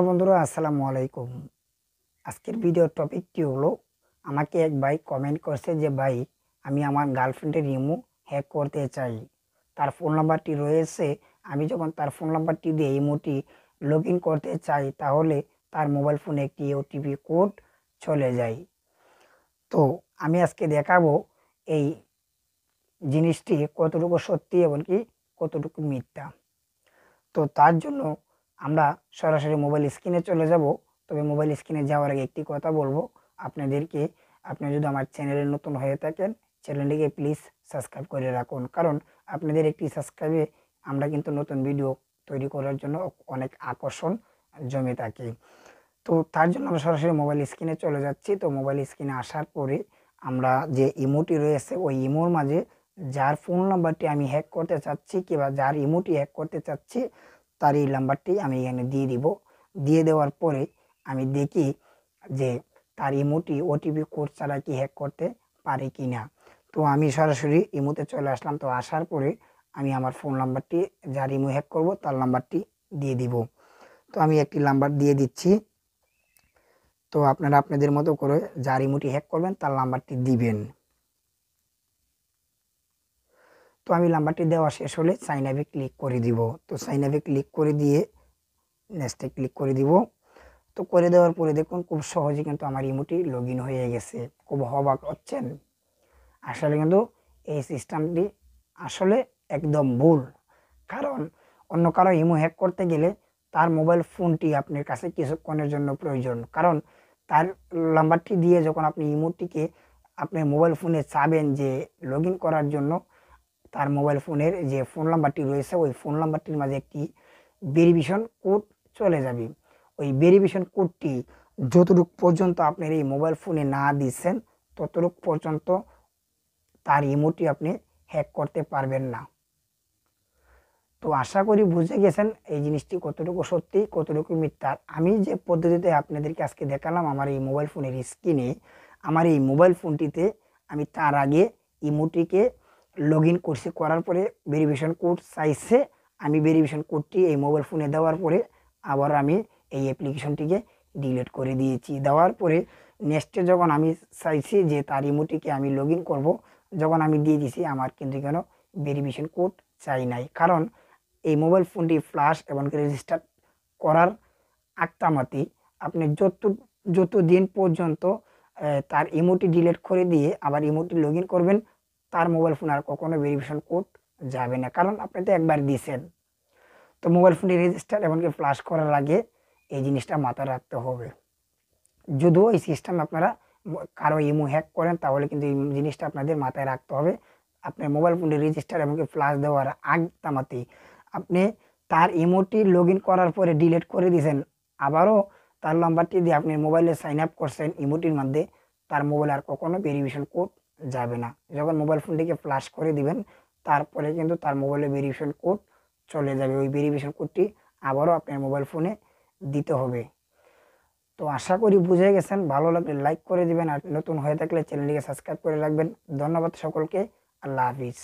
বন্ধুরা আসসালামু আলাইকুম। আজকের ভিডিওর টপিকটি হলো, আমাকে এক ভাই কমেন্ট করছে যে ভাই, আমি আমার গার্লফ্রেন্ডের ইমো হ্যাক করতে চাই। তার ফোন নাম্বারটি রয়েছে। আমি যখন তার ফোন নাম্বারটি দিয়ে ইমোটি লগ ইন করতে চাই, তাহলে তার মোবাইল ফোনে একটি ওটিপি কোড চলে যায়। তো আমি আজকে দেখাবো এই জিনিসটি কতটুকু সত্যি এবং কি কতটুকু মিথ্যা। তো তার জন্য আমরা সরাসরি মোবাইল স্ক্রিনে চলে যাব। তবে মোবাইল স্ক্রিনে যাওয়ার আগে একটি কথা বলবো আপনাদেরকে, আপনি যদি আমার চ্যানেলে নতুন হয়ে থাকেন, চ্যানেলটিকে প্লিজ সাবস্ক্রাইব করে রাখুন। কারণ আপনাদের একটি সাবস্ক্রাইবে আমরা কিন্তু নতুন ভিডিও তৈরি করার জন্য অনেক আকর্ষণ জমে থাকে। তো তার জন্য আমরা সরাসরি মোবাইল স্ক্রিনে চলে যাচ্ছি। তো মোবাইল স্ক্রিনে আসার পরে আমরা যে ইমোটি রয়েছে, ওই ইমোর মাঝে যার ফোন নাম্বারটি আমি হ্যাক করতে চাচ্ছি কিংবা যার ইমোটি হ্যাক করতে চাচ্ছি, তার এই নাম্বারটি আমি এখানে দিয়ে দিব। দিয়ে দেওয়ার পরে আমি দেখি যে তার ইমোটি ওটিপি কোড ছাড়া কি হ্যাক করতে পারে কি না। তো আমি সরাসরি ইমোতে চলে আসলাম। তো আসার পরে আমি আমার ফোন নাম্বারটি, যার ইমো হ্যাক করব তার নাম্বারটি দিয়ে দিব। তো আমি একটি নাম্বার দিয়ে দিচ্ছি। তো আপনারা আপনাদের মতো করে যার ইমোটি হ্যাক করবেন তার নাম্বারটি দিবেন। তো আমি নাম্বারটি দেওয়া শেষ হলে সাইন আপে ক্লিক করে দিব। তো সাইন আপে ক্লিক করে দিয়ে নেক্সটে ক্লিক করে দিব। তো করে দেওয়ার পরে দেখুন খুব সহজে কিন্তু আমার ইমোটি লগ ইন হয়ে গেছে। খুব অবাক হচ্ছেন? আসলে কিন্তু এই সিস্টেমটি আসলে একদম ভুল। কারণ অন্য কারো ইমো হ্যাক করতে গেলে তার মোবাইল ফোনটি আপনার কাছে কিছুক্ষণের জন্য প্রয়োজন। কারণ তার নাম্বারটি দিয়ে যখন আপনি ইমোটিকে আপনার মোবাইল ফোনে চাবেন যে লগ ইন করার জন্য, তার মোবাইল ফোনের যে ফোন নাম্বারটি রয়েছে, ওই ফোন নাম্বারটির মাঝে একটি ভেরিফিকেশন কোড চলে যাবে। ওই ভেরিফিকেশন কোডটি যতটুকু পর্যন্ত আপনার এই মোবাইল ফোনে না দিচ্ছেন, ততটুকু পর্যন্ত তার ইমোটি আপনি হ্যাক করতে পারবেন না। তো আশা করি বুঝে গেছেন এই জিনিসটি কতটুকু সত্যি কতটুকু মিথ্যা। আমি যে পদ্ধতিতে আপনাদেরকে আজকে দেখালাম আমার এই মোবাইল ফোনের স্ক্রিনে, আমার এই মোবাইল ফোনটিতে আমি তার আগে ইমোটিকে লগ ইন করছি, করার পরে ভেরিফিকেশন কোড চাইছে। আমি ভেরিফিকেশন কোডটি এই মোবাইল ফোনে দেওয়ার পরে আবার আমি এই অ্যাপ্লিকেশনটিকে ডিলিট করে দিয়েছি। দেওয়ার পরে নেক্সটে যখন আমি চাইছি যে তার ইমোটিকে আমি লগ ইন করবো, যখন আমি দিয়ে দিছি, আমার কিন্তু কেন ভেরিফিকেশন কোড চাই নাই। কারণ এই মোবাইল ফোনটি ফ্ল্যাশ এবং রেজিস্টার করার আগতামাতি আপনি যত দিন পর্যন্ত তার ইমোটি ডিলিট করে দিয়ে আবার ইমোটি লগ ইন করবেন, তার মোবাইল ফোন আর কখনো ভেরিফিকেশন কোড যাবে না। কারণ আপনি তো একবার দিয়েছেন। তো মোবাইল ফোনটি রেজিস্টার এমনকি ফ্ল্যাশ করার আগে এই জিনিসটা মাথায় রাখতে হবে। যদিও এই সিস্টেম আপনারা কারো ইমো হ্যাক করেন, তাহলে কিন্তু এই জিনিসটা আপনাদের মাথায় রাখতে হবে। আপনার মোবাইল ফোনটি রেজিস্টার এবং ফ্ল্যাশ দেওয়ার আগ তামাতেই আপনি তার ইমোটি লগ ইন করার পরে ডিলিট করে দিয়েছেন, আবারও তার নাম্বারটি দিয়ে আপনি মোবাইলে সাইন আপ করছেন ইমোটির মধ্যে, তার মোবাইল আর কখনো ভেরিফিকেশন কোড যাবে না। যখন মোবাইল ফোনটিকে ফ্ল্যাশ করে দিবেন, তারপরে কিন্তু তার মোবাইলে ভেরিফিকেশন কোড চলে যাবে। ওই ভেরিফিকেশন কোডটি আবারও আপনার মোবাইল ফোনে দিতে হবে। তো আশা করি বুঝে গেছেন। ভালো লাগলে লাইক করে দিবেন, আর নতুন হয়ে থাকলে চ্যানেলটিকে সাবস্ক্রাইব করে রাখবেন। ধন্যবাদ সকলকে। আল্লাহ হাফিজ।